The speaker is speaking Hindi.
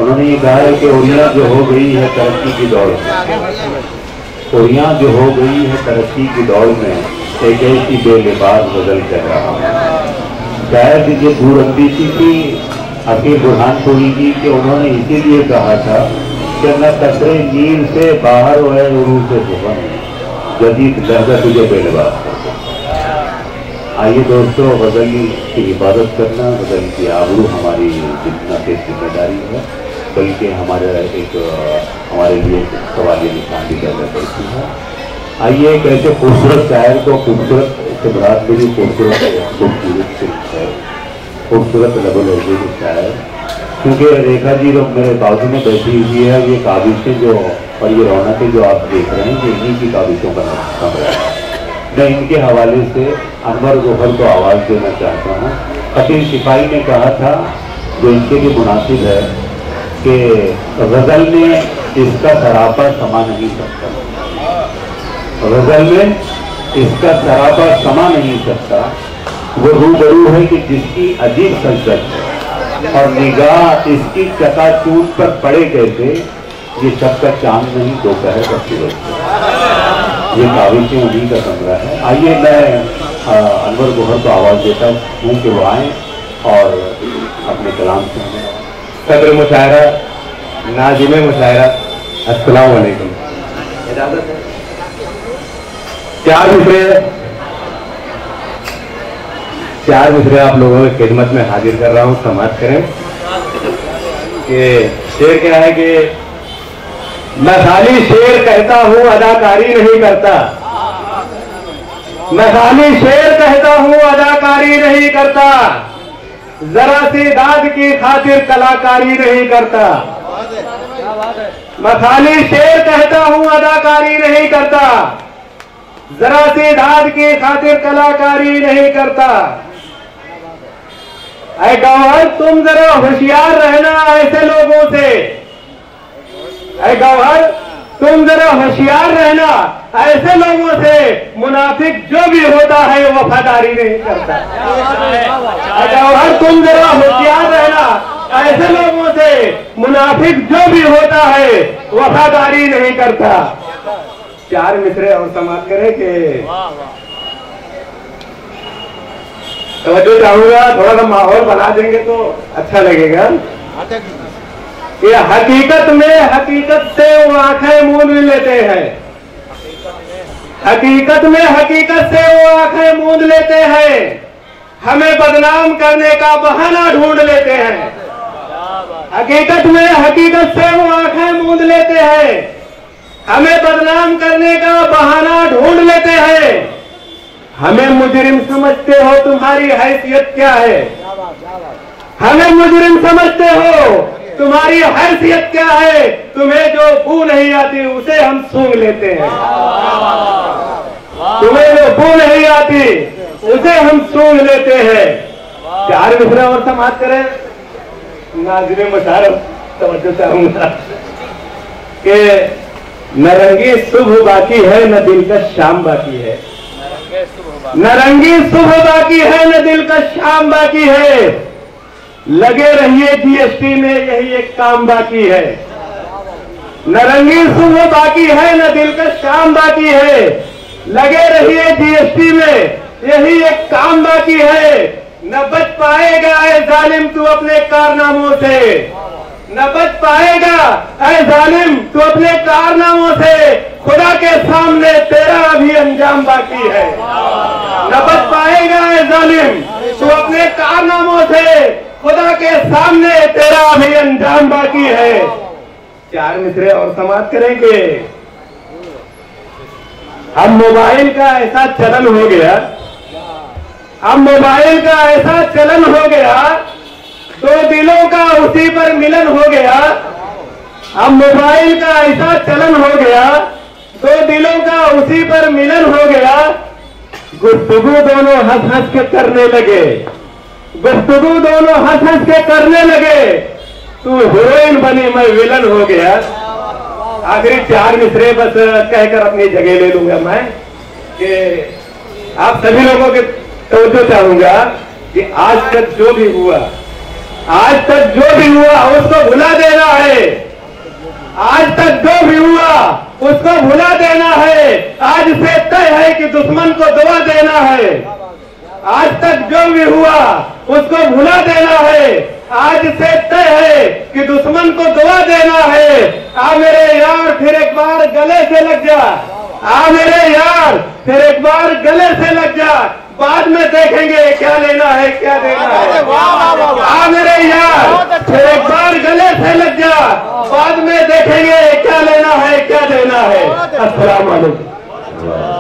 उन्होंने ये कहा है कि ओरिया जो हो गई है तरक्की की दौड़ में, ओरिया जो हो गई है तरक्की की दौड़ में, एक ऐसी बेलिबास गजल कह रहा हूँ। शायद ये दूरअंदेशी थी अकील बुरहानपुरी की कि उन्होंने इसीलिए कहा था कि न कतरे नीर से बाहर है उरू से सुबह जदीद लहजा तुझे बेलिबास कर। आइए दोस्तों, गजल की हिफाजत करना, गजल की आबरू हमारी जितना की जिम्मेदारी है, बल्कि हमारे लिए सवालिया निशान भी पैदा करती है। आइए एक ऐसे खूबसूरत शायर को, खूबसूरत से मुराद मेरी खूबसूरत है, खूबसूरत लबो लहजे के शायर, क्योंकि रेखा जी लोग मेरे बाजू में बैठी हुई है। ये काबिशें जो और ये रौनकें जो आप देख रहे हैं, ये इन्हीं की काबिशों का कमरा है। मैं इनके हवाले से अनवर गोहर को आवाज़ देना चाहता हूँ। फकीर सिपाही ने कहा था, जो इनके लिए मुनासिब है, कि गज़ल में इसका सरापा समा नहीं सकता, गज़ल में इसका सरापा समा नहीं सकता। वो रूबरू है कि जिसकी अजीब सजदत है और निगाह इसकी चकाचून पर पड़े कैसे, ये शब का चांद नहीं दोपहर का सूरज है। ये काबिशें उन्हीं का कमरा है। आइए मैं अनवर गोहर को आवाज़ देता हूँ कि वो आएँ और अपने कलाम सुनाएं। सदर मुशायरा, नाज़िम मुशायरा, अस्सलाम वालेकुम। इजाज़त है। चार मिसरे आप लोगों की खिदमत में हाजिर कर रहा हूँ, समाप्त करें। कि शेर क्या है कि मैं खाली शेर कहता हूँ, अदाकारी नहीं करता। मैं खाली शेर कहता हूँ, अदाकारी नहीं करता। जरा सी दाद की खातिर कलाकारी नहीं करता। मैं खाली शेर कहता हूँ, अदाकारी नहीं करता। जरा सी दाद की खातिर कलाकारी नहीं करता। ऐ गौहर तुम जरा होशियार रहना ऐसे लोगों से। ऐ गौहर तुम जरा होशियार रहना ऐसे लोगों से। मुनाफिक जो भी होता है वो वफादारी नहीं करता। ऐ गौहर तुम जरा होशियार रहना ऐसे लोगों से। मुनाफिक जो भी होता है वफादारी नहीं करता। चार मिसरे और समाप्त करें कि तवज्जो चाहूंगा, थोड़ा सा माहौल बना देंगे तो अच्छा लगेगा। ये हकीकत में हकीकत से वो आंखें मूंद लेते हैं। हकीकत में हकीकत से वो आंखें मूंद लेते हैं। हमें बदनाम करने का बहाना ढूंढ लेते हैं। हकीकत में हकीकत से वो आंखें मूंद लेते हैं। हमें बदनाम करने का बहाना ढूंढ लेते हैं। हमें मुजरिम समझते हो, तुम्हारी हैसियत क्या है? हमें मुजरिम समझते हो, तुम्हारी हैसियत क्या है? तुम्हें जो बू नहीं आती उसे हम सूंघ लेते हैं। तुम्हें जो बू नहीं आती उसे हम सूंघ लेते हैं। चार मिसरे और समाप्त करें। नाज़िम मुशायरा, तवज्जो चाहूंगा कि न रंगी सुबह बाकी है, न दिलकश शाम बाकी है। न रंगी सुबह बाकी है, न दिलकश शाम बाकी है। लगे रहिए जीएसटी में, यही एक काम बाकी है। न रंगी सुबह बाकी है, न दिलकश शाम बाकी है। लगे रहिए जीएसटी में, यही एक काम बाकी है। न बच पाएगा ऐ जालिम तू अपने कारनामों से। न बच पाएगा ऐ जालिम तू अपने कारनामों से। खुदा के सामने तेरा अभी अंजाम बाकी है। न बच पाएगा ऐ जालिम तू अपने कारनामों से। खुदा के सामने तेरा अभी अंजाम बाकी है। चार मिसरे और समाप्त करेंगे। अब मोबाइल का ऐसा चलन हो गया, अब मोबाइल का ऐसा चलन हो गया, दो दिलों उसी पर मिलन हो गया। अब मोबाइल का ऐसा चलन हो गया, दो दिलों का उसी पर मिलन हो गया। गुफ्तगू दोनों हंस हंस के करने लगे, गुफ्तगू दोनों हंस हंस के करने लगे। तू हीरोइन बनी, मैं विलन हो गया। आखिरी 4 मिसरे बस कहकर अपनी जगह ले लूंगा मैं कि आप सभी लोगों के तवज्जो चाहूंगा कि आज तक जो भी हुआ, आज तक जो भी हुआ उसको भुला देना है। आज तक जो भी हुआ उसको भुला देना है। आज से तय है कि दुश्मन को दुआ देना है। आज तक जो भी हुआ उसको भुला देना है। आज से तय है कि दुश्मन को दुआ देना है। आ मेरे यार फिर एक बार गले से लग जा, आ मेरे यार फिर एक बार गले से लग जा। बाद में देखेंगे क्या लेना है क्या देना है। आ मेरे यार फिर एक बार गले से लग जा, बाद में देखेंगे क्या लेना है क्या देना है। अस्सलाम वालेकुम।